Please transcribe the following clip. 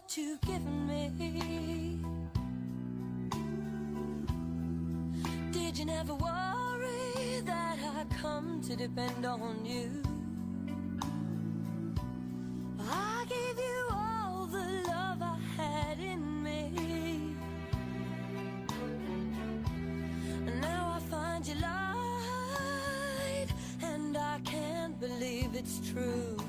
what you've given me. Did you never worry that I come to depend on you? I gave you all the love I had in me. Now I find you lied, and I can't believe it's true.